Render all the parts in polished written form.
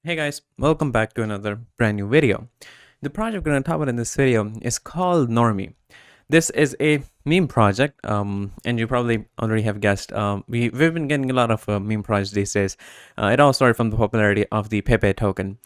Hey guys, welcome back to another brand new video. The project we're going to talk about in this video is called Normie. This is a meme project, and you probably already have guessed. We've been getting a lot of meme projects these days. It all started from the popularity of the Pepe token.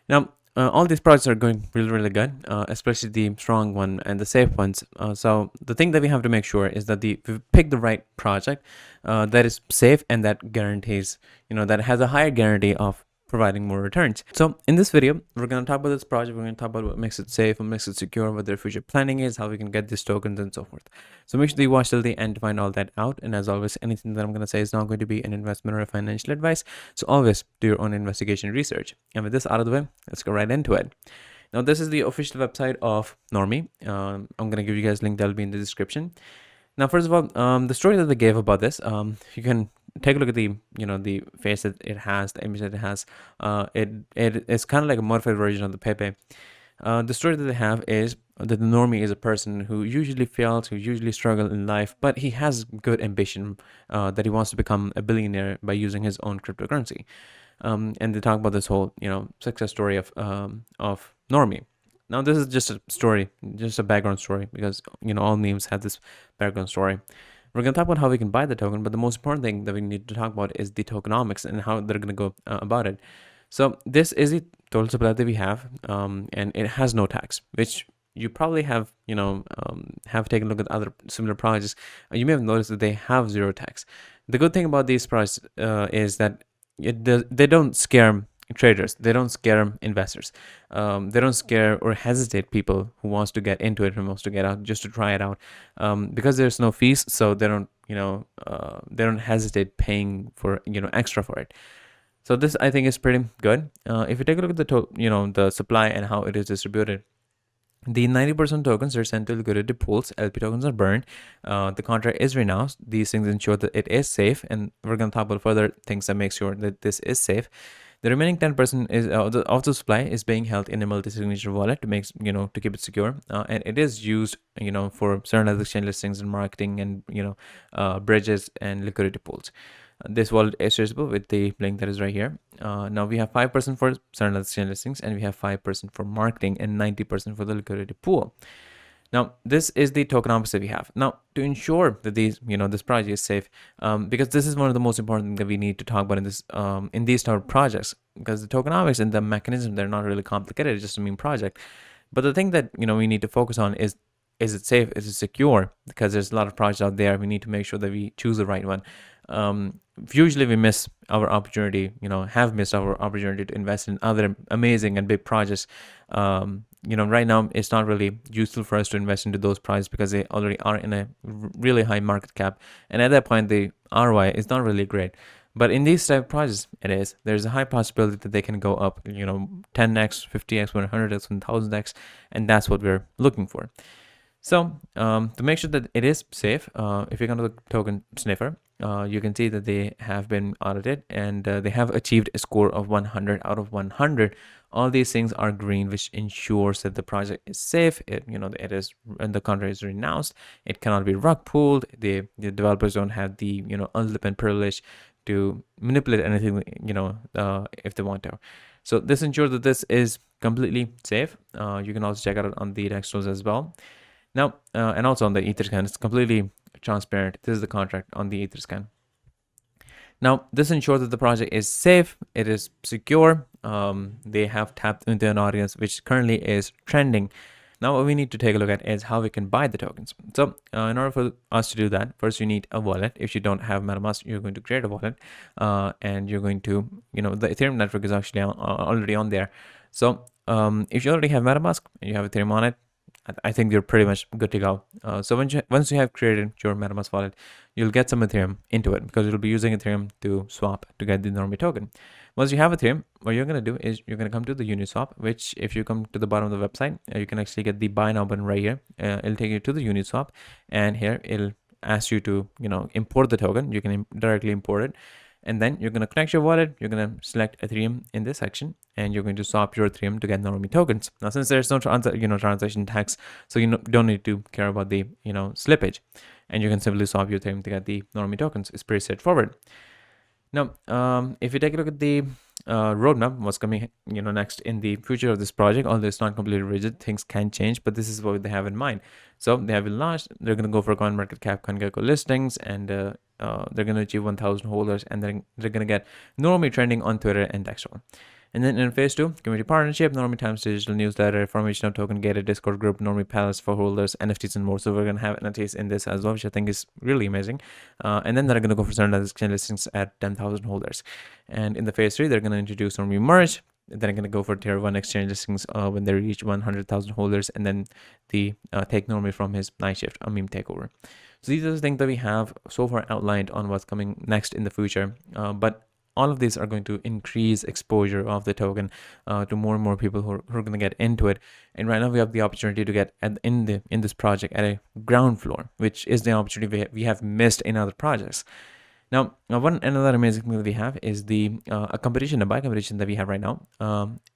Now, all these projects are going really good, especially the strong one and the safe ones. So the thing that we have to make sure is that we pick the right project that is safe and that guarantees, that has a higher guarantee of providing more returns. So in this video, we're going to talk about this project. We're going to talk about what makes it safe, what makes it secure, what their future planning is, how we can get these tokens and so forth. So make sure that you watch till the end to find all that out. And as always, anything that I'm going to say is not going to be an investment or a financial advice. So always do your own investigation research. And with this out of the way, let's go right into it. Now, this is the official website of Normie. I'm going to give you guys a link that'll be in the description. Now, first of all, the story that they gave about this, you can take a look at the the face that it has, the image that it has. It is kind of like a modified version of the Pepe. The story that they have is that the Normie is a person who usually fails, who usually struggles in life, but he has good ambition that he wants to become a billionaire by using his own cryptocurrency. And they talk about this whole success story of Normie. Now, this is just a story, just a background story, because all memes have this background story. We're going to talk about how we can buy the token, but the most important thing that we need to talk about is the tokenomics and how they're going to go about it. So this is the total supply that we have, and it has no tax, which you probably have have taken a look at other similar projects. You may have noticed that they have zero tax. The good thing about these projects is that they don't scare traders, they don't scare investors, they don't scare or hesitate people who wants to get into it and wants to get out just to try it out, because there's no fees, so they don't they don't hesitate paying for extra for it. So this, I think, is pretty good. If you take a look at the supply and how it is distributed, the 90% tokens are sent to liquidity pools. LP tokens are burned. The contract is renounced. These things ensure that it is safe, and we're going to talk about further things that make sure that this is safe. The remaining 10% is of the supply is being held in a multi-signature wallet to make to keep it secure, and it is used for certain other exchange listings and marketing and bridges and liquidity pools. This wallet is traceable with the link that is right here. Now we have 5% for certain exchange listings, and we have 5% for marketing and 90% for the liquidity pool. Now, this is the tokenomics that we have. Now, to ensure that this project is safe, because this is one of the most important things that we need to talk about in these type of projects, because the tokenomics and the mechanism, they're not really complicated. It's just a meme project. But the thing that we need to focus on is it safe? Is it secure? Because there's a lot of projects out there. We need to make sure that we choose the right one. Usually we miss our opportunity, have missed our opportunity to invest in other amazing and big projects. Right now it's not really useful for us to invest into those projects because they already are in a really high market cap, and at that point the ROI is not really great. But in these type of projects, there's a high possibility that they can go up 10x, 50x, 100x, 1000x, and that's what we're looking for. So to make sure that it is safe, if you go to the token sniffer, you can see that they have been audited, and they have achieved a score of 100 out of 100. All these things are green, which ensures that the project is safe. It is, and the contract is renounced. It cannot be rug pulled. The developers don't have the unlimited privilege to manipulate anything if they want to. So this ensures that this is completely safe. You can also check out on the Dextros as well. Now, and also on the Etherscan, it's completely transparent. This is the contract on the Etherscan. Now, this ensures that the project is safe, it is secure. They have tapped into an audience which currently is trending. Now, what we need to take a look at is how we can buy the tokens. So, in order for us to do that, first you need a wallet. If you don't have MetaMask, you're going to create a wallet, and you're going to, the Ethereum network is actually already on there. So, if you already have MetaMask and you have Ethereum on it, I think you're pretty much good to go. So once you have created your MetaMask wallet, you'll get some Ethereum into it, because you'll be using Ethereum to swap to get the Normie token. Once you have Ethereum, what you're going to do is you're going to come to the Uniswap, which if you come to the bottom of the website, you can actually get the buy now button right here. It'll take you to the Uniswap, and here it'll ask you to import the token. You can directly import it. And then you're going to connect your wallet, you're going to select Ethereum in this section, and you're going to swap your Ethereum to get Normie tokens. Now, since there's no transaction tax, so you don't need to care about the slippage, and you can simply swap your Ethereum to get the Normie tokens. It's pretty straightforward. Now, if you take a look at the roadmap, what's coming, next in the future of this project. Although it's not completely rigid, things can change, but this is what they have in mind. So they have been launched. They're going to go for CoinMarketCap, CoinGecko listings, and they're going to achieve 1,000 holders, and then they're going to get Normie trending on Twitter and Dexter. And then in phase 2, community partnership, Normie Times digital newsletter, formation of token gated Discord group, Normie Palace for holders, NFTs and more. So we're going to have NFTs in this as well, which I think is really amazing. And then they're going to go for certain exchange listings at 10,000 holders. And in the phase 3, they're going to introduce Normie merge. Then they're going to go for tier 1 exchange listings when they reach 100,000 holders. And then the take Normie from his night shift, a meme takeover. So these are the things that we have so far outlined on what's coming next in the future. But all of these are going to increase exposure of the token to more and more people who are going to get into it. And right now we have the opportunity to get in this project at a ground floor, which is the opportunity we have missed in other projects. Now, another amazing thing that we have is the a buy competition that we have right now.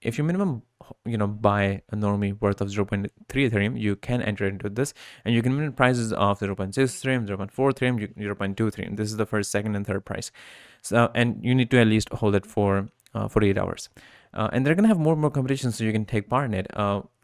If you minimum, buy a Normie worth of 0.3 Ethereum, you can enter into this, and you can win prizes of 0.6 Ethereum, 0.4 Ethereum, 0.2 Ethereum. This is the first, second, and third prize. So, and you need to at least hold it for 48 hours. And they're going to have more and more competitions, so you can take part in it.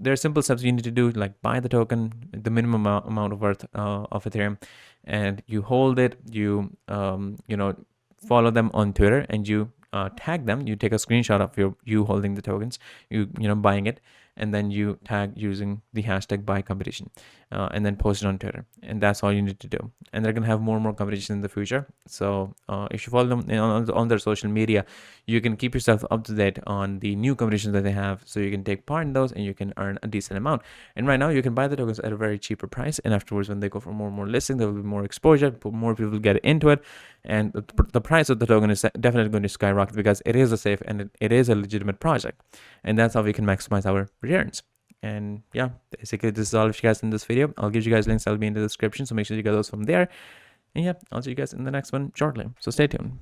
There are simple steps you need to do, like buy the token, the minimum amount of worth of Ethereum, and you hold it. You follow them on Twitter, and you tag them. You take a screenshot of you holding the tokens, you buying it, and then you tag using the hashtag buy competition, and then post it on Twitter. And that's all you need to do. And they're gonna have more and more competitions in the future. So if you follow them on their social media, you can keep yourself up to date on the new competitions that they have, so you can take part in those and you can earn a decent amount. And right now you can buy the tokens at a very cheaper price, and afterwards when they go for more and more listings, there will be more exposure, more people get into it, and the price of the token is definitely going to skyrocket because it is a safe and it is a legitimate project. And that's how we can maximize our returns. And yeah, basically this is all of you guys in this video. I'll give you guys links, I'll be in the description, so make sure you get those from there. And yeah, I'll see you guys in the next one shortly, so stay tuned.